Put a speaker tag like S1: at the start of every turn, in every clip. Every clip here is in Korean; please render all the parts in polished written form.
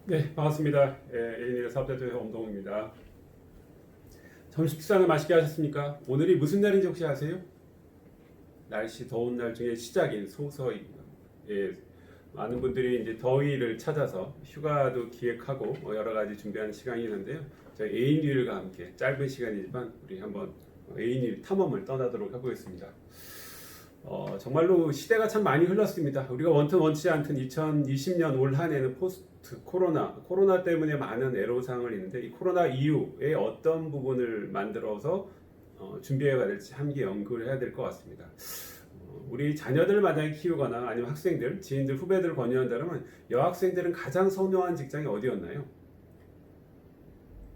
S1: 네, 반갑습니다. A인의 사업자조의 엄동욱입니다. 점심 식사는 맛있게 하셨습니까? 오늘이 무슨 날인지 혹시 아세요? 날씨 더운 날 중에 시작인 소서입니다. 많은 분들이 이제 더위를 찾아서 휴가도 기획하고 여러 가지 준비하는 시간이 있는데요. 저희 A인일과 함께 짧은 시간이지만 우리 한번 A인일 탐험을 떠나도록 해보겠습니다. 정말로 시대가 참 많이 흘렀습니다. 우리가 원튼 원치 않든 2020년 올 한해는 포스트 코로나 때문에 많은 애로사항을 있는데 이 코로나 이후에 어떤 부분을 만들어서 준비해야 될지 함께 연구를 해야 될 것 같습니다. 우리 자녀들을 만약에 키우거나 아니면 학생들, 지인들, 후배들을 권유한다면 여학생들은 가장 선호한 직장이 어디였나요?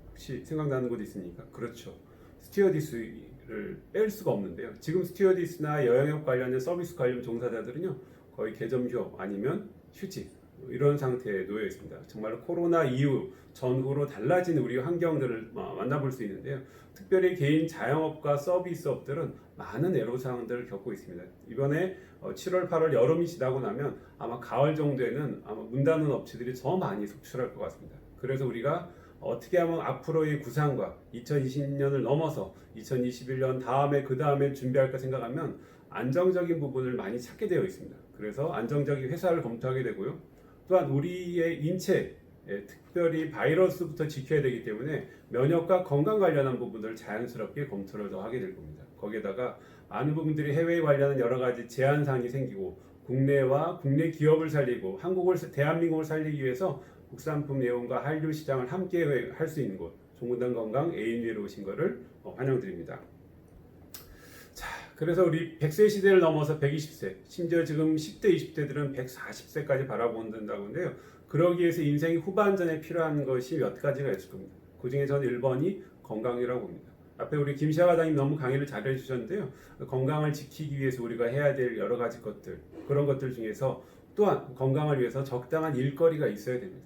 S1: 혹시 생각나는 곳 있습니까? 그렇죠. 스튜어디스를 뺄 수가 없는데요. 지금 스튜어디스나 여행업 관련된 서비스 관련 종사자들은요, 거의 개점 휴업 아니면 휴직 이런 상태에 놓여 있습니다. 정말 코로나 이후 전후로 달라진 우리 환경들을 만나볼 수 있는데요. 특별히 개인 자영업과 서비스업들은 많은 애로사항들을 겪고 있습니다. 이번에 7월, 8월 여름이 지나고 나면 아마 가을 정도에는 아마 문 닫는 업체들이 더 많이 속출할 것 같습니다. 그래서 우리가 어떻게 하면 앞으로의 구상과 2020년을 넘어서 2021년 다음에 그 다음에 준비할까 생각하면 안정적인 부분을 많이 찾게 되어 있습니다. 그래서 안정적인 회사를 검토하게 되고요. 또한 우리의 인체, 특별히 바이러스부터 지켜야 되기 때문에 면역과 건강 관련한 부분들을 자연스럽게 검토를 더 하게 될 겁니다. 거기에다가 많은 부분들이 해외에 관련한 여러 가지 제한사항이 생기고 국내와 국내 기업을 살리고 대한민국을 살리기 위해서 국산품 내용과 한류 시장을 함께 할 수 있는 곳 종근당 건강 A인회로 오신 것을 환영드립니다. 자, 그래서 우리 100세 시대를 넘어서 120세, 심지어 지금 10대, 20대들은 140세까지 바라본다고 하는데요. 그러기 위해서 인생 후반전에 필요한 것이 몇 가지가 있을 겁니다. 그 중에 저는 1번이 건강이라고 봅니다. 앞에 우리 김시아 과장님 너무 강의를 잘 해주셨는데요. 건강을 지키기 위해서 우리가 해야 될 여러 가지 것들, 그런 것들 중에서 또한 건강을 위해서 적당한 일거리가 있어야 됩니다.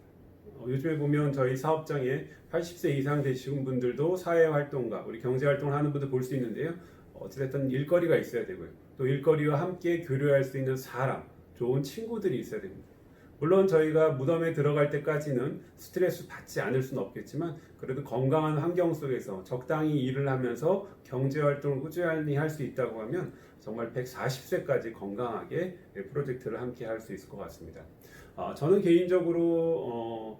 S1: 요즘에 보면 저희 사업장에 80세 이상 되신 분들도 사회활동가, 우리 경제활동을 하는 분들 볼 수 있는데요. 어찌됐든 일거리가 있어야 되고요. 또 일거리와 함께 교류할 수 있는 사람, 좋은 친구들이 있어야 됩니다. 물론 저희가 무덤에 들어갈 때까지는 스트레스 받지 않을 수는 없겠지만 그래도 건강한 환경 속에서 적당히 일을 하면서 경제활동을 꾸준히 할 수 있다고 하면 정말 140세까지 건강하게 프로젝트를 함께 할 수 있을 것 같습니다. 저는 개인적으로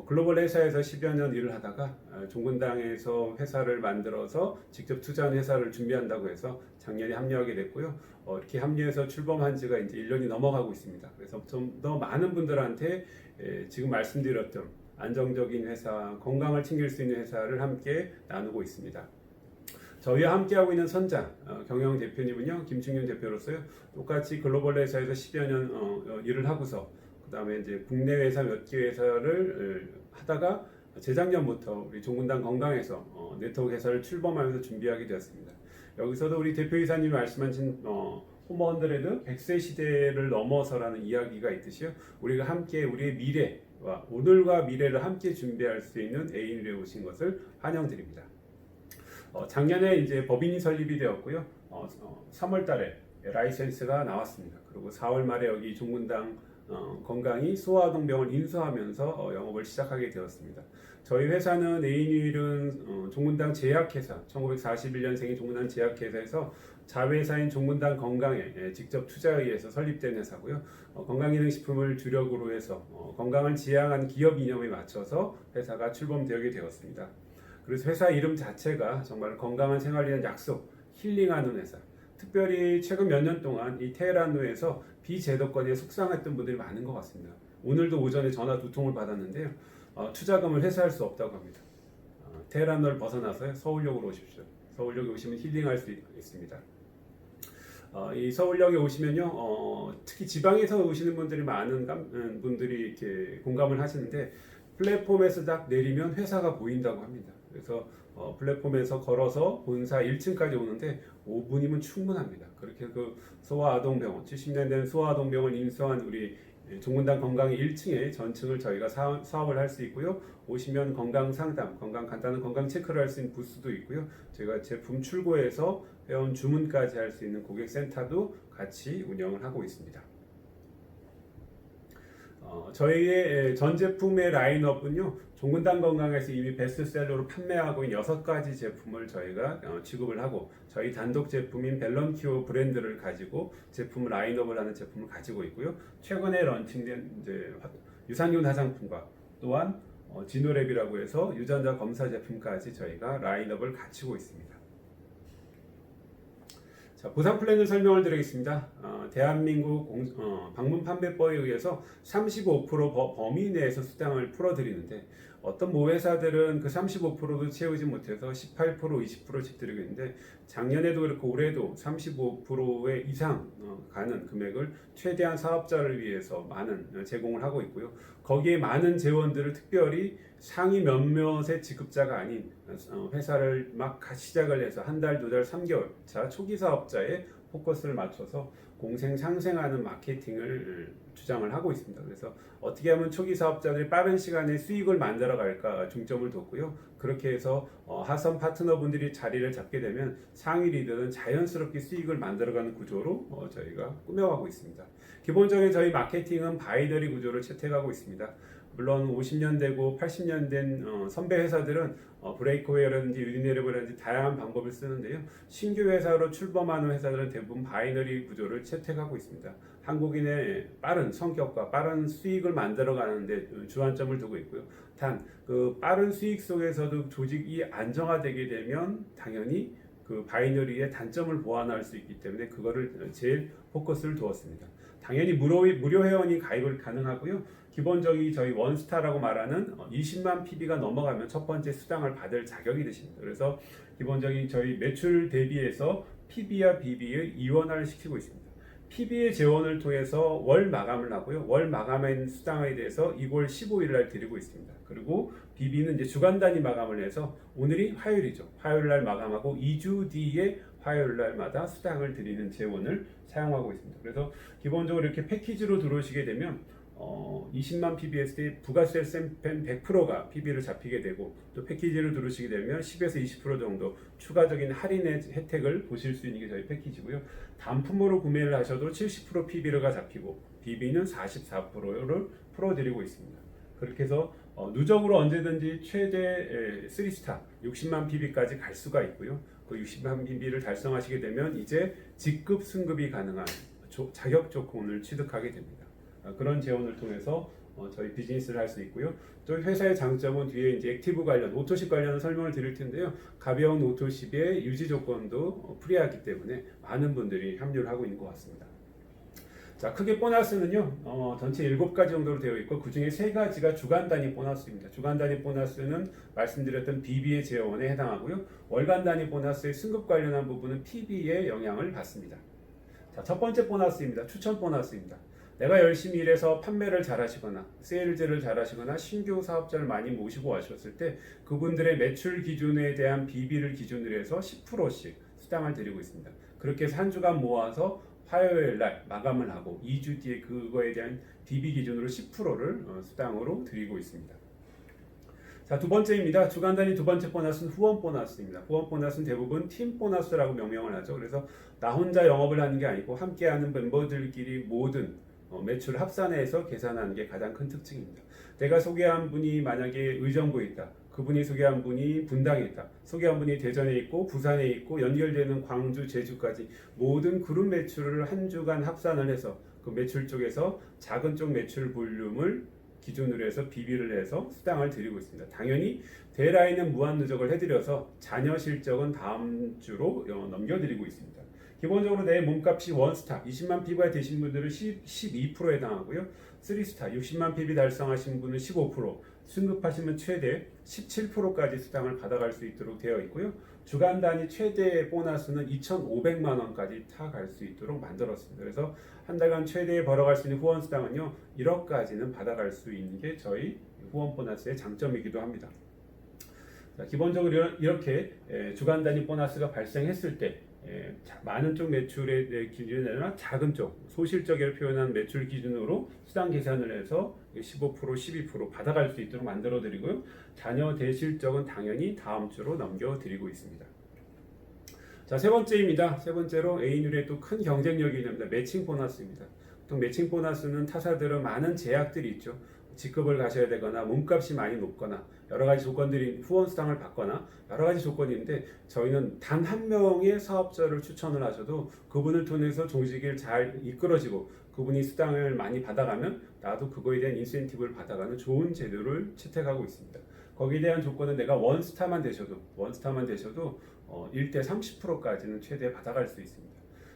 S1: 글로벌 회사에서 10여 년 일을 하다가 종근당에서 회사를 만들어서 직접 투자한 회사를 준비한다고 해서 작년에 합류하게 됐고요. 이렇게 합류해서 출범한 지가 이제 1년이 넘어가고 있습니다. 그래서 좀 더 많은 분들한테 지금 말씀드렸던 안정적인 회사, 건강을 챙길 수 있는 회사를 함께 나누고 있습니다. 저희와 함께하고 있는 선장 경영 대표님은요, 김충윤 대표로서요, 똑같이 글로벌 회사에서 10여 년 일을 하고서 그 다음에 이제 국내 회사 몇 개 회사를 하다가 재작년부터 우리 종근당 건강에서 네트워크 회사를 출범하면서 준비하게 되었습니다. 여기서도 우리 대표이사님이 말씀하신 홈100 100세 시대를 넘어서라는 이야기가 있듯이요. 우리가 함께 우리의 미래와 오늘과 미래를 함께 준비할 수 있는 A인에 오신 것을 환영드립니다. 작년에 이제 법인이 설립이 되었고요. 3월 달에 라이센스가 나왔습니다. 그리고 4월 말에 여기 종근당 건강이 소아아동병을 인수하면서 영업을 시작하게 되었습니다. 저희 회사는 A인일은 종근당 제약회사, 1941년생인 종근당 제약회사에서 자회사인 종근당 건강에 직접 투자에 의해서 설립된 회사고요. 건강기능식품을 주력으로 해서 건강을 지향한 기업 이념에 맞춰서 회사가 출범되게 되었습니다. 그래서 회사 이름 자체가 정말 건강한 생활을 위한 약속, 힐링하는 회사. 특별히 최근 몇 년 동안 이 테헤란로에서 비제도권에 속상했던 분들이 많은 것 같습니다. 오늘도 오전에 전화 2통을 받았는데요. 투자금을 회수할 수 없다고 합니다. 테헤란로를 벗어나서 서울역으로 오십시오. 서울역에 오시면 힐링할 수 있습니다. 이 서울역에 오시면요, 특히 지방에서 오시는 분들이 많은 분들이 이렇게 공감을 하시는데 플랫폼에서 딱 내리면 회사가 보인다고 합니다. 그래서 플랫폼에서 걸어서 본사 1층까지 오는데 5분이면 충분합니다. 그렇게 그 소아아동병원 70년 된 소아아동병원 인수한 우리 종근당 건강의 1층에 전층을 저희가 사업을 할 수 있고요. 오시면 건강 상담, 간단한 건강 체크를 할 수 있는 부스도 있고요. 저희가 제품 출고해서 회원 주문까지 할 수 있는 고객센터도 같이 운영을 하고 있습니다. 저희의 전 제품의 라인업은요, 종근당 건강에서 이미 베스트셀러로 판매하고 있는 6가지 제품을 저희가 취급을 하고, 저희 단독 제품인 밸런큐어 브랜드를 가지고 제품 라인업을 하는 제품을 가지고 있고요. 최근에 런칭된 이제 유산균 화장품과 또한 지노랩이라고 해서 유전자 검사 제품까지 저희가 라인업을 갖추고 있습니다. 자, 보상 플랜을 설명을 드리겠습니다. 대한민국 방문 판매법에 의해서 35% 범위 내에서 수당을 풀어드리는데, 어떤 모 회사들은 그 35%도 채우지 못해서 18%, 20%씩 드리고 있는데, 작년에도 그렇고 올해도 35% 이상 가는 금액을 최대한 사업자를 위해서 많은 제공을 하고 있고요. 거기에 많은 재원들을 특별히 상위 몇몇의 지급자가 아닌 회사를 막 시작을 해서 한 달, 두 달, 3개월 차 초기 사업자에 포커스를 맞춰서 공생상생하는 마케팅을 주장을 하고 있습니다. 그래서 어떻게 하면 초기 사업자들이 빠른 시간에 수익을 만들어 갈까 중점을 뒀고요. 그렇게 해서 하선 파트너분들이 자리를 잡게 되면 상위 리더는 자연스럽게 수익을 만들어가는 구조로 저희가 꾸며가고 있습니다. 기본적인 저희 마케팅은 바이너리 구조를 채택하고 있습니다. 물론 50년 되고 80년 된 선배 회사들은 브레이크웨어라든지 유니네르브라든지 다양한 방법을 쓰는데요. 신규 회사로 출범하는 회사들은 대부분 바이너리 구조를 채택하고 있습니다. 한국인의 빠른 성격과 빠른 수익을 만들어가는 데 주안점을 두고 있고요. 단 그 빠른 수익 속에서도 조직이 안정화되게 되면 당연히 그 바이너리의 단점을 보완할 수 있기 때문에 그거를 제일 포커스를 두었습니다. 당연히 무료 회원이 가입을 가능하고요. 기본적인 저희 원스타라고 말하는 20만 PB가 넘어가면 첫 번째 수당을 받을 자격이 되십니다. 그래서 기본적인 저희 매출 대비해서 PB와 BB를 이원화를 시키고 있습니다. PB의 재원을 통해서 월 마감을 하고요. 월 마감한 수당에 대해서 2월 15일 날 드리고 있습니다. 그리고 BB는 이제 주간 단위 마감을 해서 오늘이 화요일이죠. 화요일 날 마감하고 2주 뒤에 화요일 날마다 수당을 드리는 재원을 사용하고 있습니다. 그래서 기본적으로 이렇게 패키지로 들어오시게 되면 20만 PBS 때 부가세 샘펜 100%가 PB를 잡히게 되고, 또 패키지를 들으시게 되면 10에서 20% 정도 추가적인 할인의 혜택을 보실 수 있는 게 저희 패키지고요. 단품으로 구매를 하셔도 70% PB가 잡히고 BB는 44%를 풀어드리고 있습니다. 그렇게 해서 누적으로 언제든지 최대 3스타 60만 PB까지 갈 수가 있고요. 그 60만 PB를 달성하시게 되면 이제 직급 승급이 가능한 자격 조건을 취득하게 됩니다. 그런 재원을 통해서 저희 비즈니스를 할 수 있고요. 또 회사의 장점은 뒤에 이제 액티브 관련, 오토십 관련 설명을 드릴 텐데요. 가벼운 오토십의 유지 조건도 프리하기 때문에 많은 분들이 합류를 하고 있는 것 같습니다. 자, 크게 보너스는요, 전체 7가지 정도로 되어 있고, 그 중에 3가지가 주간 단위 보너스입니다. 주간 단위 보너스는 말씀드렸던 BB의 재원에 해당하고요. 월간 단위 보너스의 승급 관련한 부분은 PB의 영향을 받습니다. 자, 첫 번째 보너스입니다. 추천 보너스입니다. 내가 열심히 일해서 판매를 잘하시거나 세일즈를 잘하시거나 신규 사업자를 많이 모시고 와셨을 때 그분들의 매출 기준에 대한 BB를 기준으로 해서 10%씩 수당을 드리고 있습니다. 그렇게 해서 한 주간 모아서 화요일 날 마감을 하고 2주 뒤에 그거에 대한 BB 기준으로 10%를 수당으로 드리고 있습니다. 자, 두 번째입니다. 주간 단위 두 번째 보너스는 후원 보너스입니다. 후원 보너스는 대부분 팀 보너스라고 명명을 하죠. 그래서 나 혼자 영업을 하는 게 아니고 함께하는 멤버들끼리 모든 매출 합산해서 계산하는 게 가장 큰 특징입니다. 내가 소개한 분이 만약에 의정부에 있다. 그분이 소개한 분이 분당에 있다. 소개한 분이 대전에 있고 부산에 있고 연결되는 광주, 제주까지 모든 그룹 매출을 한 주간 합산을 해서 그 매출 쪽에서 작은 쪽 매출 볼륨을 기준으로 해서 BB를 해서 수당을 드리고 있습니다. 당연히 데라인은 무한 누적을 해드려서 잔여 실적은 다음 주로 넘겨드리고 있습니다. 기본적으로 내 몸값이 원스타 20만 PB가 되신 분들은 12%에 해당하고요. 3스타 60만 PB 달성하신 분은 15%, 승급하시면 최대 17%까지 수당을 받아갈 수 있도록 되어 있고요. 주간 단위 최대 보너스는 2,500만 원까지 타갈 수 있도록 만들었습니다. 그래서 한 달간 최대 벌어갈 수 있는 후원 수당은요 1억까지는 받아갈 수 있는 게 저희 후원 보너스의 장점이기도 합니다. 자, 기본적으로 이렇게 주간 단위 보너스가 발생했을 때 많은 쪽 매출의 기준이 아니라 작은 쪽 소실적이라고 표현한 매출 기준으로 수당 계산을 해서 15%, 12% 받아갈 수 있도록 만들어 드리고요. 잔여 대실적은 당연히 다음 주로 넘겨 드리고 있습니다. 자, 세 번째입니다. 세 번째로 A누리의 또 큰 경쟁력이 됩니다. 매칭 보너스입니다. 보통 매칭 보너스는 타사들은 많은 제약들이 있죠. 직급을 가셔야 되거나 몸값이 많이 높거나 여러 가지 조건들이 후원 수당을 받거나 여러 가지 조건이 있는데 저희는 단 한 명의 사업자를 추천을 하셔도 그분을 통해서 조직을 잘 이끌어지고 그분이 수당을 많이 받아가면 나도 그거에 대한 인센티브를 받아가는 좋은 제도를 채택하고 있습니다. 거기에 대한 조건은 내가 원스타만 되셔도 1대 30%까지는 최대 받아갈 수 있습니다.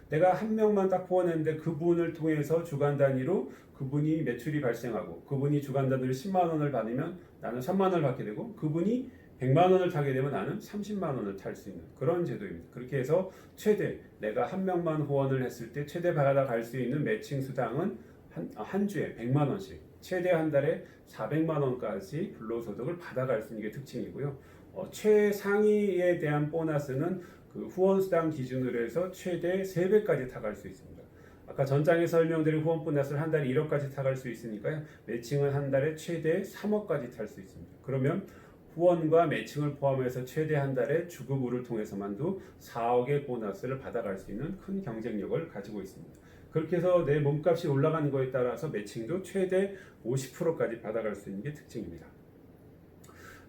S1: 내가 한 명만 딱 후원했는데 그분을 통해서 주간 단위로 그분이 매출이 발생하고 그분이 주간 단위로 10만 원을 받으면 나는 3만 원을 받게 되고 그분이 100만 원을 타게 되면 나는 30만 원을 탈 수 있는 그런 제도입니다. 그렇게 해서 최대 내가 한 명만 후원을 했을 때 최대 받아갈 수 있는 매칭 수당은 한 주에 100만 원씩 최대 한 달에 400만 원까지 불로소득을 받아갈 수 있는 게 특징이고요. 최상위에 대한 보너스는 그 후원 수당 기준으로 해서 최대 3배까지 타갈 수 있습니다. 아까 전장에 설명드린 후원 보너스를 한 달에 1억까지 타갈 수 있으니까요. 매칭은 한 달에 최대 3억까지 탈 수 있습니다. 그러면 후원과 매칭을 포함해서 최대 한 달에 주급을 통해서만도 4억의 보너스를 받아갈 수 있는 큰 경쟁력을 가지고 있습니다. 그렇게 해서 내 몸값이 올라가는 거에 따라서 매칭도 최대 50%까지 받아갈 수 있는 게 특징입니다.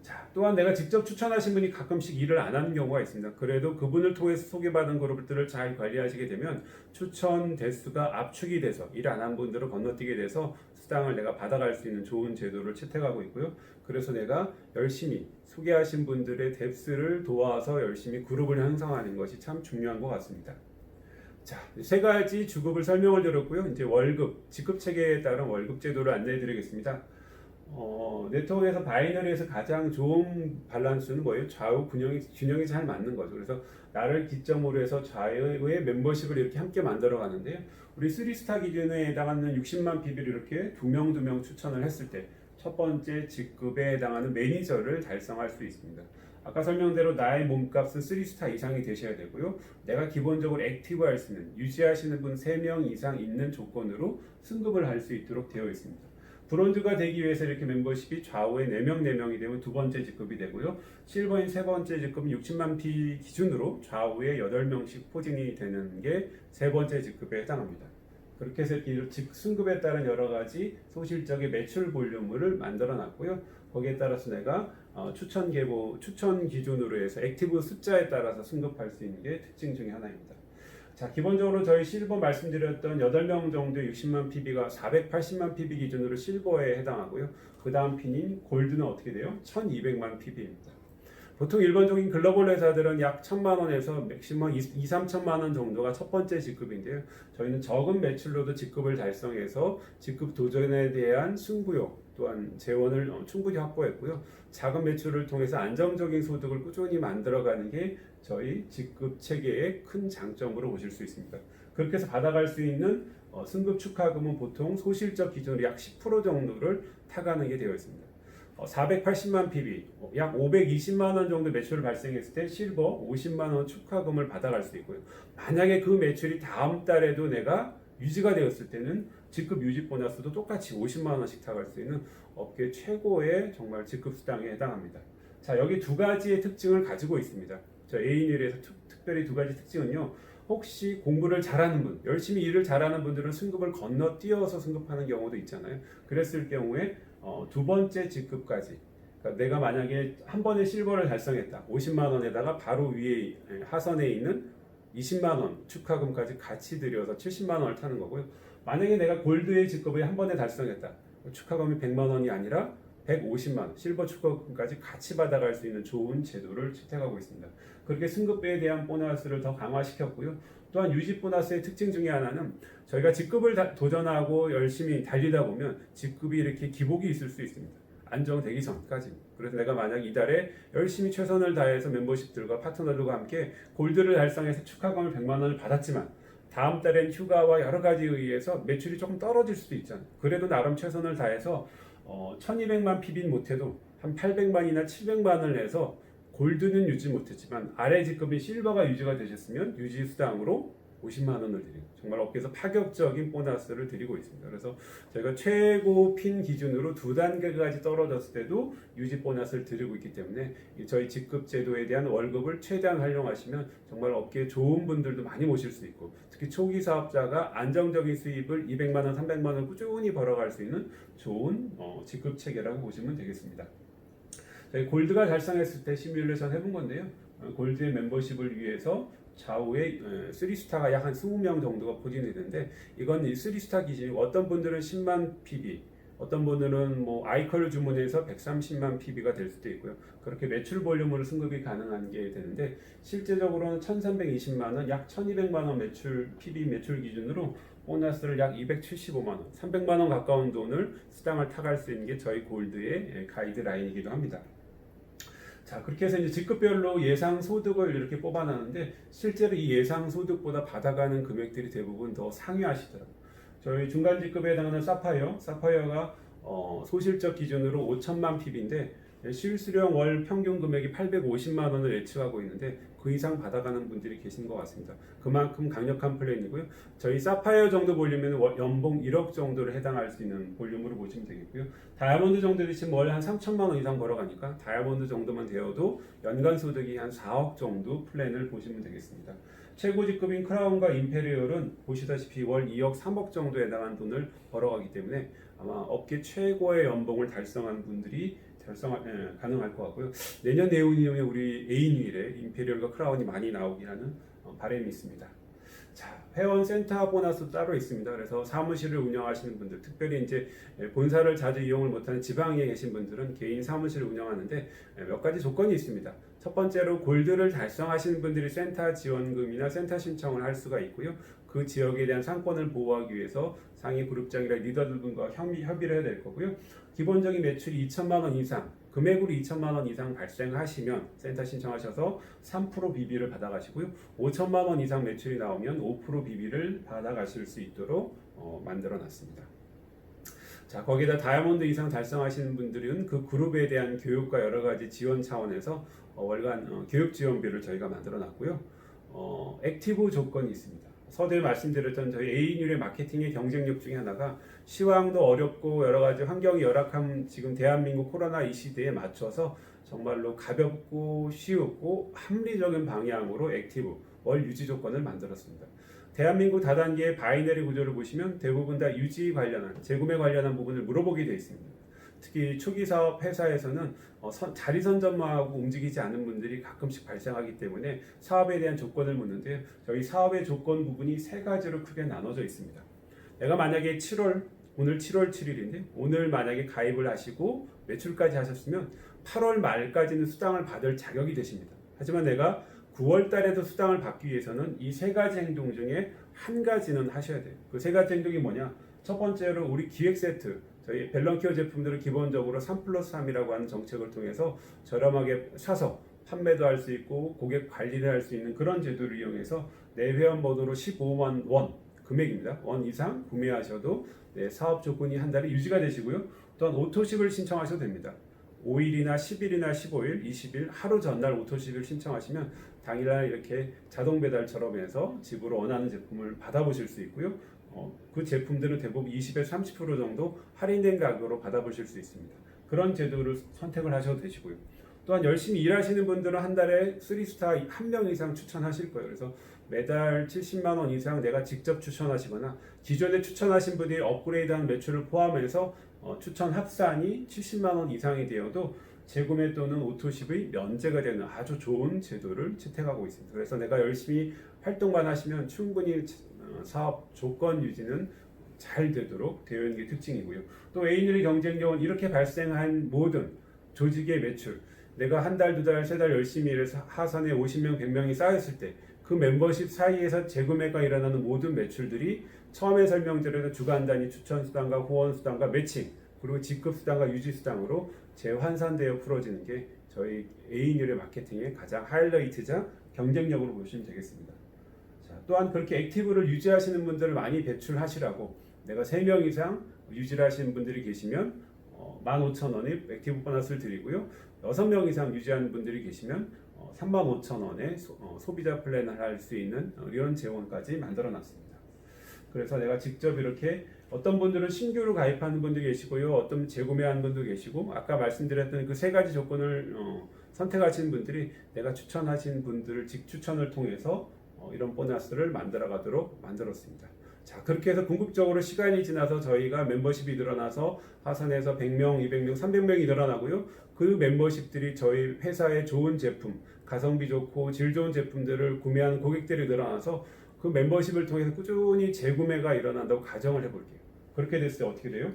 S1: 자, 또한 내가 직접 추천하신 분이 가끔씩 일을 안 하는 경우가 있습니다. 그래도 그분을 통해서 소개받은 그룹들을 잘 관리하시게 되면 추천 대수가 압축이 돼서 일 안 한 분들을 건너뛰게 돼서 수당을 내가 받아갈 수 있는 좋은 제도를 채택하고 있고요. 그래서 내가 열심히 소개하신 분들의 뎁스를 도와서 열심히 그룹을 형성하는 것이 참 중요한 것 같습니다. 자, 세 가지 주급을 설명을 드렸고요. 이제 월급, 직급 체계에 따른 월급 제도를 안내해 드리겠습니다. 네트워크에서 바이너리에서 가장 좋은 밸런스는 뭐예요? 좌우 균형이 잘 맞는 거죠. 그래서 나를 기점으로 해서 좌우의 멤버십을 이렇게 함께 만들어 가는데요. 우리 3스타 기준에 해당하는 60만 PB를 이렇게 두 명 추천을 했을 때 첫 번째 직급에 해당하는 매니저를 달성할 수 있습니다. 아까 설명대로 나의 몸값은 3스타 이상이 되셔야 되고요. 내가 기본적으로 액티브할 수 있는, 유지하시는 분 3명 이상 있는 조건으로 승급을 할 수 있도록 되어 있습니다. 브론즈가 되기 위해서 이렇게 멤버십이 좌우에 4명이 되면 두 번째 직급이 되고요. 실버인 세 번째 직급은 60만 P 기준으로 좌우에 8명씩 포진이 되는 게 세 번째 직급에 해당합니다. 그렇게 해서 승급에 따른 여러 가지 소실적인 매출 볼륨을 만들어 놨고요. 거기에 따라서 내가 추천 기준으로 해서 액티브 숫자에 따라서 승급할 수 있는 게 특징 중에 하나입니다. 자, 기본적으로 저희 실버 말씀드렸던 8명 정도의 60만 PB가 480만 PB 기준으로 실버에 해당하고요. 그 다음 핀인 골드는 어떻게 돼요? 1200만 PB입니다. 보통 일반적인 글로벌 회사들은 약 1000만 원에서 맥시멈 2-3천만 원 정도가 첫 번째 직급인데요. 저희는 적은 매출로도 직급을 달성해서 직급 도전에 대한 승부욕 또한 재원을 충분히 확보했고요. 작은 매출을 통해서 안정적인 소득을 꾸준히 만들어가는 게 저희 직급 체계의 큰 장점으로 보실 수 있습니다. 그렇게 해서 받아갈 수 있는 승급 축하금은 보통 소실적 기준으로 약 10% 정도를 타가는 게 되어 있습니다. 480만 PB, 약 520만 원 정도 매출을 발생했을 때 실버 50만 원 축하금을 받아갈 수 있고요. 만약에 그 매출이 다음 달에도 내가 유지가 되었을 때는 직급 유지 보너스도 똑같이 50만 원씩 타갈 수 있는 업계 최고의 정말 직급 수당에 해당합니다. 자, 여기 두 가지의 특징을 가지고 있습니다. 저 A인일에서 특별히 두 가지 특징은요. 혹시 공부를 잘하는 분, 열심히 일을 잘하는 분들은 승급을 건너뛰어서 승급하는 경우도 있잖아요. 그랬을 경우에 두 번째 직급까지, 그러니까 내가 만약에 한 번에 실버를 달성했다, 50만 원에다가 바로 위에 하선에 있는 20만 원 축하금까지 같이 들여서 70만 원을 타는 거고요. 만약에 내가 골드의 직급을 한 번에 달성했다, 축하금이 100만 원이 아니라 150만 원, 실버 축하금까지 같이 받아갈 수 있는 좋은 제도를 채택하고 있습니다. 그렇게 승급에 대한 보너스를 더 강화시켰고요. 또한 유지 보너스의 특징 중에 하나는 저희가 직급을 도전하고 열심히 달리다 보면 직급이 이렇게 기복이 있을 수 있습니다. 안정되기 전까지. 그래서 내가 만약 이달에 열심히 최선을 다해서 멤버십들과 파트너들과 함께 골드를 달성해서 축하금을 100만 원을 받았지만 다음 달엔 휴가와 여러 가지에 의해서 매출이 조금 떨어질 수도 있잖아요. 그래도 나름 최선을 다해서 1200만 PB는 못해도 한 800만이나 700만을 내서 골드는 유지 못했지만 아래 직급인 실버가 유지가 되셨으면 유지 수당으로 50만 원을 드리고 정말 업계에서 파격적인 보너스를 드리고 있습니다. 그래서 저희가 최고 핀 기준으로 두 단계까지 떨어졌을 때도 유지 보너스를 드리고 있기 때문에 저희 직급 제도에 대한 월급을 최대한 활용하시면 정말 업계에 좋은 분들도 많이 모실 수 있고 특히 초기 사업자가 안정적인 수입을 200만 원, 300만 원 꾸준히 벌어갈 수 있는 좋은 직급 체계라고 보시면 되겠습니다. 저희 골드가 달성했을 때 시뮬레이션 해본 건데요. 골드의 멤버십을 위해서 좌우에 3스타가 약 한 20명 정도가 포진이 되는데 이건 이 3스타 기준이 어떤 분들은 10만 PB, 어떤 분들은 뭐 아이컬을 주문해서 130만 PB가 될 수도 있고요. 그렇게 매출 볼륨으로 승급이 가능한 게 되는데 실제적으로는 1,320만 원, 약 1,200만 원 매출 PB 매출 기준으로 보너스를 약 275만 원, 300만 원 가까운 돈을 수당을 타갈 수 있는 게 저희 골드의 가이드라인이기도 합니다. 자, 그렇게 해서 이제 직급별로 예상 소득을 이렇게 뽑아놨는데 실제로 이 예상 소득보다 받아가는 금액들이 대부분 더 상회하시더라고요. 저희 중간 직급에 해당하는 사파이어가 소실적 기준으로 5천만 PB인데 실수령 월 평균 금액이 850만 원을 예측하고 있는데 그 이상 받아가는 분들이 계신 것 같습니다. 그만큼 강력한 플랜이고요. 저희 사파이어 정도 볼륨은 연봉 1억 정도를 해당할 수 있는 볼륨으로 보시면 되겠고요. 다이아몬드 정도 되시면 월 한 3천만 원 이상 벌어가니까 다이아몬드 정도만 되어도 연간 소득이 한 4억 정도 플랜을 보시면 되겠습니다. 최고 직급인 크라운과 임페리얼은 보시다시피 월 2억, 3억 정도에 해당한 돈을 벌어가기 때문에 아마 업계 최고의 연봉을 달성한 분들이 가능할 것 같고요. 내년 내후년에 우리 A뉴일에 임페리얼과 크라운이 많이 나오긴 하는 바람이 있습니다. 자, 회원 센터 보너스 따로 있습니다. 그래서 사무실을 운영하시는 분들, 특별히 이제 본사를 자주 이용을 못하는 지방에 계신 분들은 개인 사무실을 운영하는데 몇 가지 조건이 있습니다. 첫 번째로 골드를 달성하시는 분들이 센터 지원금이나 센터 신청을 할 수가 있고요. 그 지역에 대한 상권을 보호하기 위해서 상위 그룹장이나 리더들과 협의를 해야 될 거고요. 기본적인 매출이 2천만 원 이상, 금액으로 2천만 원 이상 발생하시면 센터 신청하셔서 3% 비비를 받아가시고요. 5천만 원 이상 매출이 나오면 5% 비비를 받아가실 수 있도록 만들어놨습니다. 자, 거기다 다이아몬드 이상 달성하시는 분들은 그 그룹에 대한 교육과 여러 가지 지원 차원에서 월간 교육 지원비를 저희가 만들어놨고요. 액티브 조건이 있습니다. 서두에 말씀드렸던 저희 A뉴의 마케팅의 경쟁력 중에 하나가 시황도 어렵고 여러 가지 환경이 열악한 지금 대한민국 코로나 이 시대에 맞춰서 정말로 가볍고 쉬웠고 합리적인 방향으로 액티브 월 유지 조건을 만들었습니다. 대한민국 다단계의 바이너리 구조를 보시면 대부분 다 유지 관련한 재구매 관련한 부분을 물어보게 되어 있습니다. 특히 초기 사업 회사에서는 자리 선점하고 움직이지 않은 분들이 가끔씩 발생하기 때문에 사업에 대한 조건을 묻는데 저희 사업의 조건 부분이 세 가지로 크게 나눠져 있습니다. 내가 만약에 오늘 7월 7일인데 오늘 만약에 가입을 하시고 매출까지 하셨으면 8월 말까지는 수당을 받을 자격이 되십니다. 하지만 내가 9월 달에도 수당을 받기 위해서는 이 세 가지 행동 중에 한 가지는 하셔야 돼요. 그 세 가지 행동이 뭐냐? 첫 번째로 우리 기획 세트, 저희 밸런케어 제품들은 기본적으로 3+3이라고 하는 정책을 통해서 저렴하게 사서 판매도 할 수 있고 고객 관리를 할 수 있는 그런 제도를 이용해서 내 회원번호로 15만 원 금액입니다. 원 이상 구매하셔도 사업 조건이 한 달에 유지가 되시고요. 또한 오토십을 신청하셔도 됩니다. 5일이나 10일이나 15일, 20일 하루 전날 오토십을 신청하시면 당일날 이렇게 자동 배달처럼 해서 집으로 원하는 제품을 받아보실 수 있고요. 그 제품들은 대부분 20에서 30% 정도 할인된 가격으로 받아보실 수 있습니다. 그런 제도를 선택을 하셔도 되시고요. 또한 열심히 일하시는 분들은 한 달에 3스타 1명 이상 추천하실 거예요. 그래서 매달 70만 원 이상 내가 직접 추천하시거나 기존에 추천하신 분이 업그레이드한 매출을 포함해서 추천 합산이 70만 원 이상이 되어도 재구매 또는 오토십의 면제가 되는 아주 좋은 제도를 채택하고 있습니다. 그래서 내가 열심히 활동만 하시면 충분히 사업 조건 유지는 잘 되도록 되어 있는 게 특징이고요. 또 A뉴의 경쟁력은 이렇게 발생한 모든 조직의 매출, 내가 한 달, 두 달, 세 달 열심히 일해서 하선에 50명, 100명이 쌓였을 때 그 멤버십 사이에서 재구매가 일어나는 모든 매출들이 처음에 설명드린 주간 단위 추천 수당과 후원 수당과 매칭 그리고 직급 수당과 유지 수당으로 재환산되어 풀어지는 게 저희 A뉴의 마케팅의 가장 하이라이트자 경쟁력으로 보시면 되겠습니다. 자, 또한 그렇게 액티브를 유지하시는 분들을 많이 배출하시라고 내가 3명 이상 유지를 하시는 분들이 계시면 15,000원의 액티브 보너스를 드리고요. 6명 이상 유지하는 분들이 계시면 35,000원의 소비자 플랜을 할 수 있는 이런 재원까지 만들어 놨습니다. 그래서 내가 직접 이렇게 어떤 분들은 신규로 가입하는 분도 계시고요. 어떤 재구매하는 분도 계시고 아까 말씀드렸던 그 세 가지 조건을 선택하신 분들이 내가 추천하신 분들을 직추천을 통해서 이런 보너스를 만들어 가도록 만들었습니다. 자, 그렇게 해서 궁극적으로 시간이 지나서 저희가 멤버십이 늘어나서 하선에서 100명, 200명, 300명이 늘어나고요. 그 멤버십들이 저희 회사의 좋은 제품, 가성비 좋고 질 좋은 제품들을 구매하는 고객들이 늘어나서 그 멤버십을 통해서 꾸준히 재구매가 일어난다고 가정을 해볼게요. 그렇게 됐을 때 어떻게 돼요?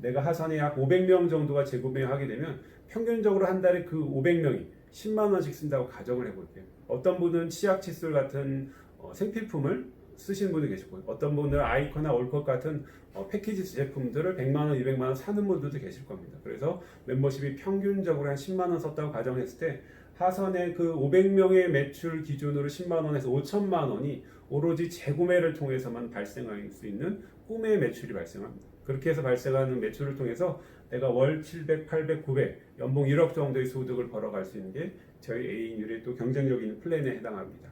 S1: 내가 하선에 약 500명 정도가 재구매하게 되면 평균적으로 한 달에 그 500명이 10만 원씩 쓴다고 가정을 해볼게요. 어떤 분은 치약 칫솔 같은 생필품을 쓰시는 분도 계시고 어떤 분은 아이코나 올컷 같은 패키지 제품들을 100만 원, 200만 원 사는 분들도 계실 겁니다. 그래서 멤버십이 평균적으로 한 10만 원 썼다고 가정했을 때 하선의 그 500명의 매출 기준으로 10만 원에서 5천만 원이 오로지 재구매를 통해서만 발생할 수 있는 꿈의 매출이 발생합니다. 그렇게 해서 발생하는 매출을 통해서 내가 월 700, 800, 900, 연봉 1억 정도의 소득을 벌어갈 수 있는 게 저희 A인율의 또 경쟁력인 플랜에 해당합니다.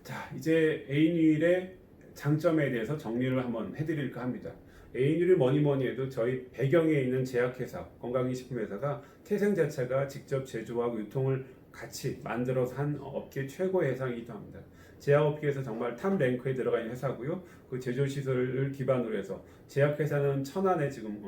S1: 자, 이제 A인율의 장점에 대해서 정리를 한번 해드릴까 합니다. A인율이 뭐니 해도 저희 배경에 있는 제약회사, 건강기식품회사가 태생 자체가 직접 제조하고 유통을 같이 만들어서 한 업계 최고의 회사이기도 합니다. 제약업계에서 정말 탑 랭크에 들어가 있는 회사고요. 그 제조 시설을 기반으로 해서 제약회사는 천안에 지금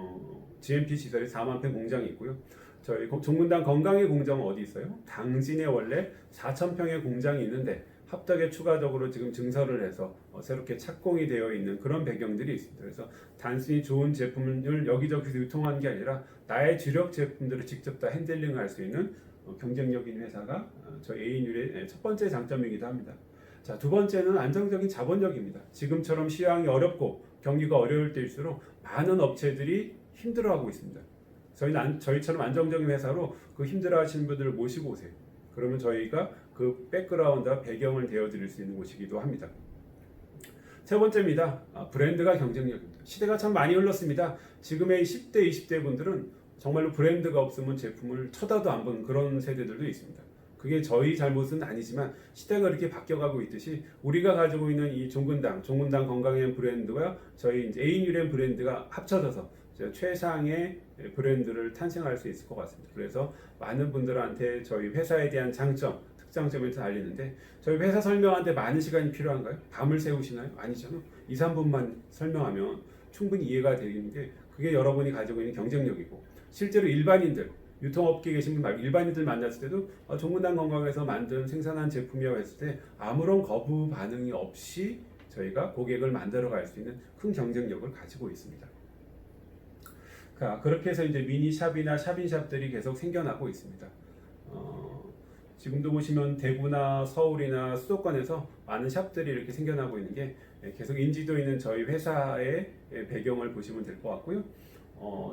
S1: GMP 시설이 4만 평 공장이 있고요. 저희 종근당 건강의 공장은 어디 있어요? 당진에 원래 4,000평의 공장이 있는데 합덕에 추가적으로 지금 증설을 해서 새롭게 착공이 되어 있는 그런 배경들이 있습니다. 그래서 단순히 좋은 제품을 여기저기서 유통하는 게 아니라 나의 주력 제품들을 직접 다 핸들링할 수 있는 경쟁력인 회사가 저희 A인율의 첫 번째 장점이기도 합니다. 자, 두 번째는 안정적인 자본력입니다. 지금처럼 시황이 어렵고 경기가 어려울 때일수록 많은 업체들이 힘들어하고 있습니다. 저희는 저희처럼 안정적인 회사로 그 힘들어하시는 분들을 모시고 오세요. 그러면 저희가 그 백그라운드와 배경을 되어드릴 수 있는 곳이기도 합니다. 세 번째입니다. 브랜드가 경쟁력입니다. 시대가 참 많이 흘렀습니다. 지금의 10대, 20대 분들은 정말로 브랜드가 없으면 제품을 쳐다도 안 보는 그런 세대들도 있습니다. 그게 저희 잘못은 아니지만 시대가 이렇게 바뀌어가고 있듯이 우리가 가지고 있는 이 종근당 건강의 브랜드와 저희 A인율의 브랜드가 합쳐져서 최상의 브랜드를 탄생할 수 있을 것 같습니다. 그래서 많은 분들한테 저희 회사에 대한 장점, 특장점을 알리는데 저희 회사 설명하는데 많은 시간이 필요한가요? 밤을 새우시나요? 아니잖아요. 2, 3분만 설명하면 충분히 이해가 되는 게 그게 여러분이 가지고 있는 경쟁력이고 실제로 일반인들 유통업계에 계신 분 말고 일반인들 만났을 때도 종근당 건강에서 만든 생산한 제품이라고 했을 때 아무런 거부 반응이 없이 저희가 고객을 만들어 갈 수 있는 큰 경쟁력을 가지고 있습니다. 그렇게 해서 이제 미니샵이나 샵인샵들이 계속 생겨나고 있습니다. 지금도 보시면 대구나 서울이나 수도권에서 많은 샵들이 이렇게 생겨나고 있는 게 계속 인지도 있는 저희 회사의 배경을 보시면 될 것 같고요.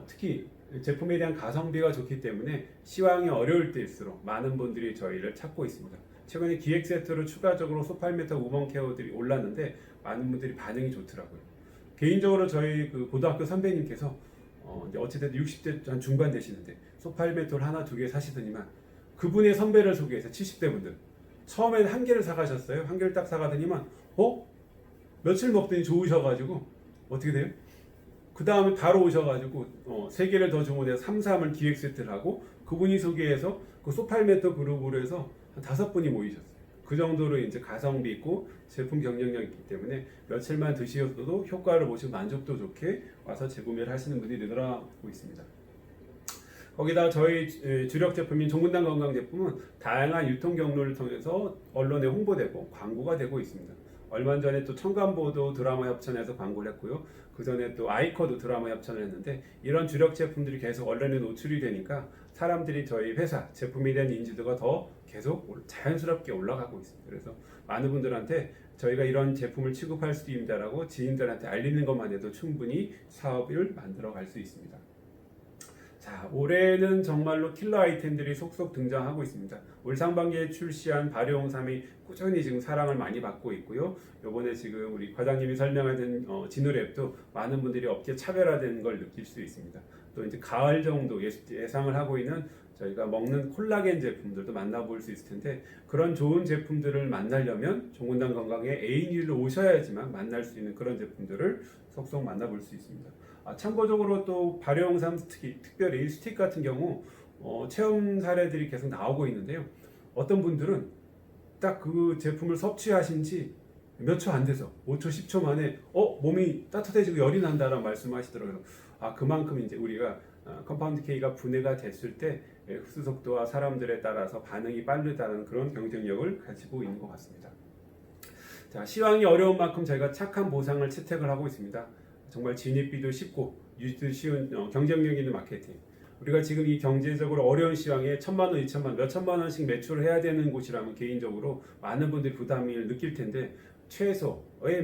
S1: 특히 제품에 대한 가성비가 좋기 때문에 시황이 어려울 때일수록 많은 분들이 저희를 찾고 있습니다. 최근에 기획 세트로 추가적으로 소팔메타 우먼 케어들이 올랐는데 많은 분들이 반응이 좋더라고요. 개인적으로 저희 그 고등학교 선배님께서 어찌됐든 60대 한 중반 되시는데 소팔메토를 하나 두 개 사시더니만 그분의 선배를 소개해서 70대 분들 처음에는 한 개를 사가셨어요. 한 개를 딱 사가더니만 며칠 먹더니 좋으셔가지고 어떻게 돼요? 그 다음에 바로 오셔가지고 3개를 더 주문해서 3, 3을 기획 세트를 하고 그분이 소개해서 그 소팔메토 그룹으로 해서 한 5분이 모이셨어요. 그 정도로 이제 가성비 있고 제품 경쟁력이 있기 때문에 며칠만 드시어도 효과를 보시고 만족도 좋게 와서 재구매를 하시는 분들이 늘어나고 있습니다. 거기다 저희 주력 제품인 종근당 건강 제품은 다양한 유통 경로를 통해서 언론에 홍보되고 광고가 되고 있습니다. 얼마 전에 또 청간보도 드라마 협찬해서 광고를 했고요. 그 전에 또 아이커도 드라마 협찬을 했는데 이런 주력 제품들이 계속 언론에 노출이 되니까 사람들이 저희 회사 제품에 대한 인지도가 더 계속 자연스럽게 올라가고 있습니다. 그래서 많은 분들한테 저희가 이런 제품을 취급할 수 있다라고 지인들한테 알리는 것만 해도 충분히 사업을 만들어 갈 수 있습니다. 자, 올해는 정말로 킬러 아이템들이 속속 등장하고 있습니다. 올 상반기에 출시한 발효홍삼이 꾸준히 지금 사랑을 많이 받고 있고요. 요번에 지금 우리 과장님이 설명하던 진우랩도 많은 분들이 업계 차별화된 걸 느낄 수 있습니다. 또 이제 가을 정도 예상을 하고 있는 저희가 먹는 콜라겐 제품들도 만나볼 수 있을 텐데, 그런 좋은 제품들을 만나려면 종근당 건강에 A뉴로 오셔야지만 만날 수 있는 그런 제품들을 속속 만나볼 수 있습니다. 참고적으로 또 발효홍삼 특별히 스틱 같은 경우 체험 사례들이 계속 나오고 있는데요. 어떤 분들은 딱 그 제품을 섭취하신 지 몇 초 안 돼서 5초, 10초 만에 몸이 따뜻해지고 열이 난다라는 말씀하시더라고요. 그만큼 이제 우리가 컴파운드 K가 분해가 됐을 때 흡수 속도와 사람들에 따라서 반응이 빠르다는 그런 경쟁력을 가지고 있는 것 같습니다. 자, 시황이 어려운 만큼 저희가 착한 보상을 채택을 하고 있습니다. 정말 진입비도 쉽고 유지도 쉬운 경쟁력 있는 마케팅. 우리가 지금 이 경제적으로 어려운 시황에 1,000만 원, 2,000만 원, 몇천만 원씩 매출을 해야 되는 곳이라면 개인적으로 많은 분들이 부담을 느낄 텐데, 최소의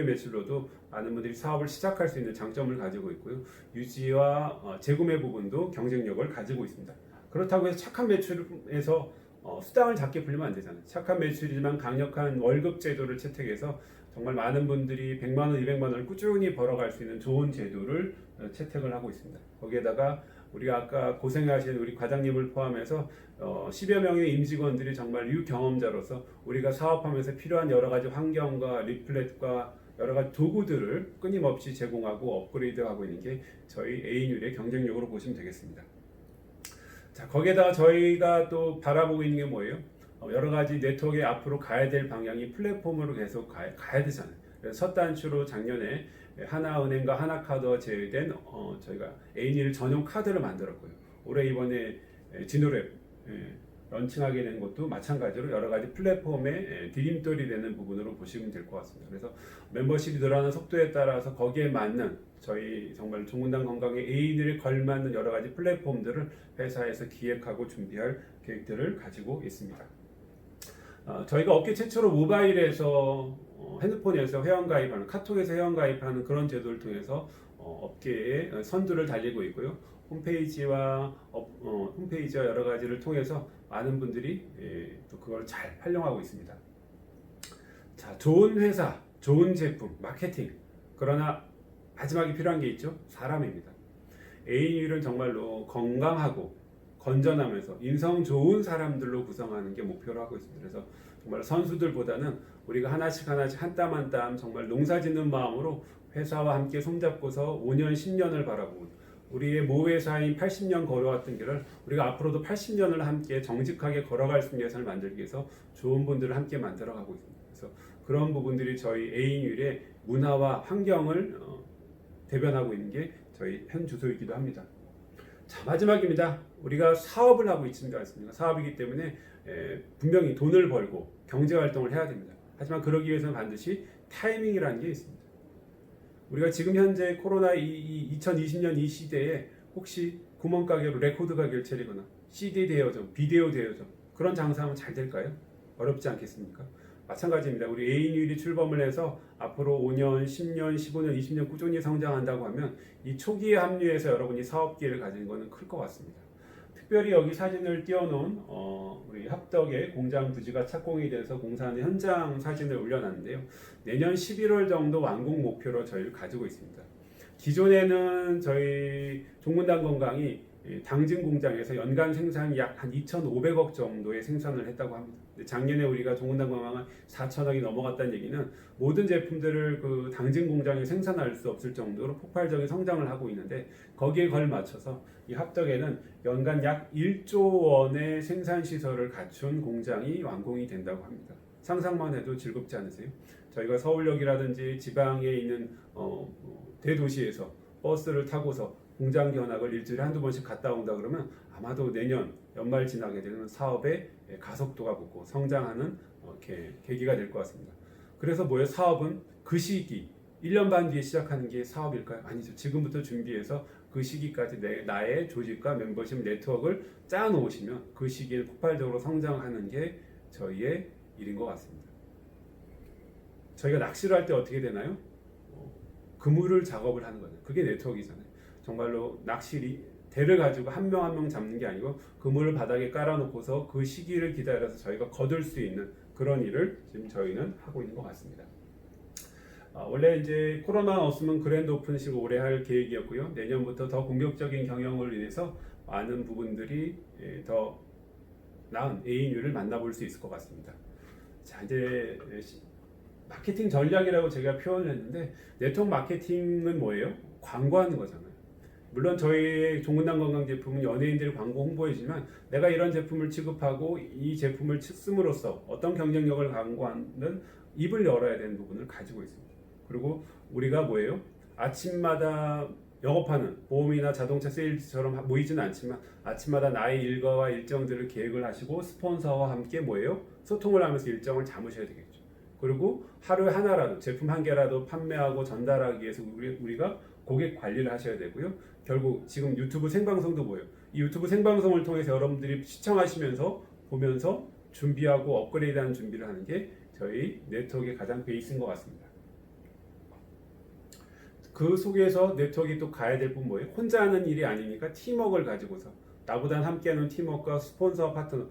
S1: 매출로도 많은 분들이 사업을 시작할 수 있는 장점을 가지고 있고요. 유지와 재구매 부분도 경쟁력을 가지고 있습니다. 그렇다고 해서 착한 매출에서 수당을 작게 불리면 안 되잖아요. 착한 매출이지만 강력한 월급 제도를 채택해서 정말 많은 분들이 100만 원, 200만 원을 꾸준히 벌어갈 수 있는 좋은 제도를 채택을 하고 있습니다. 거기에다가 우리가 아까 고생하신 우리 과장님을 포함해서 10여 명의 임직원들이 정말 유경험자로서 우리가 사업하면서 필요한 여러 가지 환경과 리플렛과 여러 가지 도구들을 끊임없이 제공하고 업그레이드하고 있는 게 저희 A뉴의 경쟁력으로 보시면 되겠습니다. 자, 거기에다가 저희가 또 바라보고 있는 게 뭐예요? 여러 가지 네트워크에 앞으로 가야 될 방향이 플랫폼으로 계속 가야 되잖아요. 그래서 첫 단추로 작년에 하나은행과 하나카드와 제외된 저희가 A뉴 전용 카드를 만들었고요. 올해 이번에 진호랩 런칭하게 된 것도 마찬가지로 여러 가지 플랫폼의 디딤돌이 되는 부분으로 보시면 될 것 같습니다. 그래서 멤버십이 늘어나는 속도에 따라서 거기에 맞는 저희 정말 종근당 건강의 A들에 걸맞는 여러 가지 플랫폼들을 회사에서 기획하고 준비할 계획들을 가지고 있습니다. 저희가 업계 최초로 모바일에서 핸드폰에서 회원가입하는, 카톡에서 회원가입하는 그런 제도를 통해서 업계에 선두를 달리고 있고요. 홈페이지와 여러 가지를 통해서 많은 분들이 또 그걸 잘 활용하고 있습니다. 자, 좋은 회사, 좋은 제품, 마케팅. 그러나 마지막에 필요한 게 있죠. 사람입니다. A뉴는 정말로 건강하고 건전하면서 인성 좋은 사람들로 구성하는 게 목표로 하고 있습니다. 그래서 정말 선수들보다는 우리가 하나씩 한 땀 한 땀 정말 농사짓는 마음으로 회사와 함께 손잡고서 5년, 10년을 바라보고, 우리의 모회사인 80년 걸어왔던 길을 우리가 앞으로도 80년을 함께 정직하게 걸어갈 수 있는 회사를 만들기 위해서 좋은 분들을 함께 만들어가고 있습니다. 그래서 그런 부분들이 저희 A뉴의 문화와 환경을 대변하고 있는 게 저희 현 주소이기도 합니다. 자, 마지막입니다. 우리가 사업을 하고 있지 않습니까? 사업이기 때문에 분명히 돈을 벌고 경제활동을 해야 됩니다. 하지만 그러기 위해서는 반드시 타이밍이라는 게 있습니다. 우리가 지금 현재 코로나 2020년 이 시대에 혹시 구멍가게로 레코드 가게를 차리거나 CD 대여점, 비디오 대여점 그런 장사하면 잘 될까요? 어렵지 않겠습니까? 마찬가지입니다. 우리 A뉴일이 출범을 해서 앞으로 5년, 10년, 15년, 20년 꾸준히 성장한다고 하면 이 초기에 합류해서 여러분이 사업 기회를 가지는 것은 클 것 같습니다. 특별히 여기 사진을 띄워놓은 우리 합덕의 공장 부지가 착공이 돼서 공사하는 현장 사진을 올려놨는데요. 내년 11월 정도 완공 목표로 저희를 가지고 있습니다. 기존에는 저희 종근당 건강이 당진 공장에서 연간 생산이 약 한 2,500억 정도의 생산을 했다고 합니다. 작년에 우리가 종근당 건강은 4,000억이 넘어갔다는 얘기는 모든 제품들을 그 당진 공장에 생산할 수 없을 정도로 폭발적인 성장을 하고 있는데, 거기에 걸맞춰서 이 합덕에는 연간 약 1조 원의 생산 시설을 갖춘 공장이 완공이 된다고 합니다. 상상만 해도 즐겁지 않으세요? 저희가 서울역이라든지 지방에 있는 대도시에서 버스를 타고서 공장 견학을 일주일에 한두 번씩 갔다 온다 그러면 아마도 내년 연말 지나게 되는 사업의 가속도가 붙고 성장하는 계기가 될 것 같습니다. 그래서 뭐예요? 사업은 그 시기 1년 반 뒤에 시작하는 게 사업일까요? 아니죠. 지금부터 준비해서 그 시기까지 나의 조직과 멤버십 네트워크를 짜 놓으시면 그 시기에 폭발적으로 성장하는 게 저희의 일인 것 같습니다. 저희가 낚시를 할 때 어떻게 되나요? 그물을 작업을 하는 거죠. 그게 네트워크이잖아요. 정말로 낚시 대를 가지고 한 명 한 명 잡는 게 아니고 그물을 바닥에 깔아놓고서 그 시기를 기다려서 저희가 거둘 수 있는 그런 일을 지금 저희는 하고 있는 것 같습니다. 원래 이제 코로나 없으면 그랜드 오픈식을 올해 할 계획이었고요. 내년부터 더 공격적인 경영을 위해서 많은 부분들이 더 나은 ANU를 만나볼 수 있을 것 같습니다. 자, 이제 마케팅 전략이라고 제가 표현을 했는데 네트워크 마케팅은 뭐예요? 광고하는 거잖아요. 물론 저희 종근당 건강 제품은 연예인들이 광고 홍보해주지만 내가 이런 제품을 취급하고 이 제품을 씀으로써 어떤 경쟁력을 광고하는 입을 열어야 되는 부분을 가지고 있습니다. 그리고 우리가 뭐예요? 아침마다 영업하는 보험이나 자동차 세일즈처럼 모이지는 않지만 아침마다 나의 일과와 일정들을 계획을 하시고 스폰서와 함께 뭐예요? 소통을 하면서 일정을 잡으셔야 되겠죠. 그리고 하루에 하나라도 제품 한 개라도 판매하고 전달하기 위해서 우리가 고객 관리를 하셔야 되고요. 결국 지금 유튜브 생방송도 뭐예요? 이 유튜브 생방송을 통해서 여러분들이 시청하시면서 보면서 준비하고 업그레이드하는 준비를 하는 게 저희 네트워크의 가장 베이스인 것 같습니다. 그 속에서 네트워크에 또 가야 될 분 뭐예요? 혼자 하는 일이 아니니까 팀워크를 가지고서 나보다 함께하는 팀워크와 스폰서 파트너.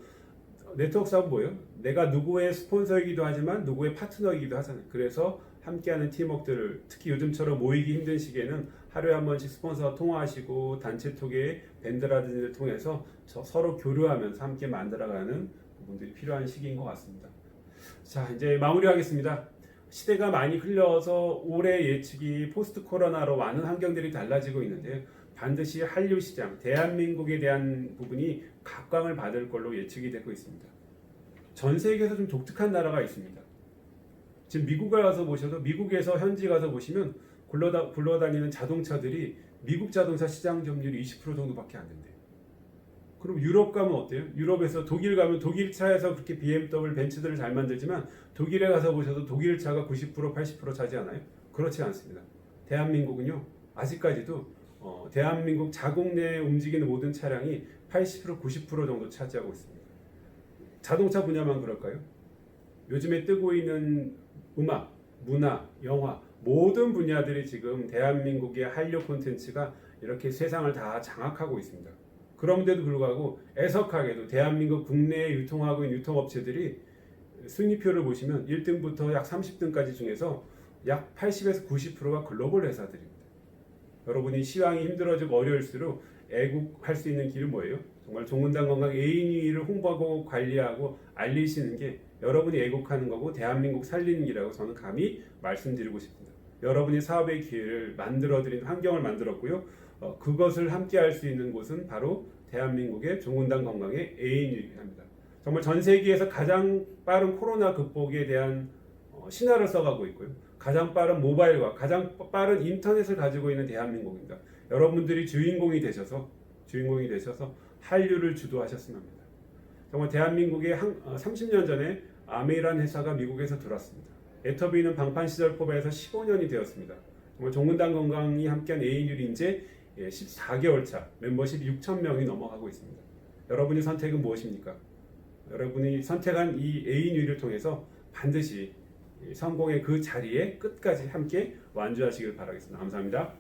S1: 네트워크 사업은 뭐예요? 내가 누구의 스폰서이기도 하지만 누구의 파트너이기도 하잖아요. 그래서 함께하는 팀워크들을 특히 요즘처럼 모이기 힘든 시기에는 하루에 한 번씩 스폰서와 통화하시고 단체 톡에 밴드라든지를 통해서 서로 교류하면서 함께 만들어가는 부분들이 필요한 시기인 것 같습니다. 자, 이제 마무리하겠습니다. 시대가 많이 흘러서 올해 예측이 포스트 코로나로 많은 환경들이 달라지고 있는데 반드시 한류 시장, 대한민국에 대한 부분이 각광을 받을 걸로 예측이 되고 있습니다. 전 세계에서 좀 독특한 나라가 있습니다. 지금 미국에 가서 보셔도 미국에서 현지 가서 보시면 굴러다니는 자동차들이 미국 자동차 시장 점유율이 20% 정도밖에 안 된대요. 그럼 유럽 가면 어때요? 유럽에서 독일 가면 독일 차에서 그렇게 BMW, 벤츠들을 잘 만들지만 독일에 가서 보셔도 독일 차가 90%, 80% 차지하나요? 그렇지 않습니다. 대한민국은요, 아직까지도 대한민국 자국 내에 움직이는 모든 차량이 80%, 90% 정도 차지하고 있습니다. 자동차 분야만 그럴까요? 요즘에 뜨고 있는 음악, 문화, 영화 모든 분야들이 지금 대한민국의 한류 콘텐츠가 이렇게 세상을 다 장악하고 있습니다. 그런데도 불구하고 애석하게도 대한민국 국내에 유통하고 있는 유통업체들이 순위표를 보시면 1등부터 약 30등까지 중에서 약 80에서 90%가 글로벌 회사들입니다. 여러분이 시황이 힘들어지고 어려울수록 애국할 수 있는 길은 뭐예요? 정말 종근당 건강 ANU를 홍보하고 관리하고 알리시는 게 여러분이 애국하는 거고 대한민국 살리는 길이라고 저는 감히 말씀드리고 싶습니다. 여러분이 사업의 기회를 만들어드린 환경을 만들었고요. 그것을 함께 할 수 있는 곳은 바로 대한민국의 종근당 건강의 ANU입니다. 정말 전 세계에서 가장 빠른 코로나 극복에 대한 신화를 써가고 있고요. 가장 빠른 모바일과 가장 빠른 인터넷을 가지고 있는 대한민국입니다. 여러분들이 주인공이 되셔서 한류를 주도하셨으면 합니다. 정말 대한민국의 30년 전에 아메이라는 회사가 미국에서 들어왔습니다. 애터비는 방판 시절 포괄에서 15년이 되었습니다. 정말 종근당 건강이 함께한 ANU이 이제 14개월 차 멤버십 6,000명이 넘어가고 있습니다. 여러분의 선택은 무엇입니까? 여러분이 선택한 이 ANU를 통해서 반드시 성공의 그 자리에 끝까지 함께 완주하시길 바라겠습니다. 감사합니다.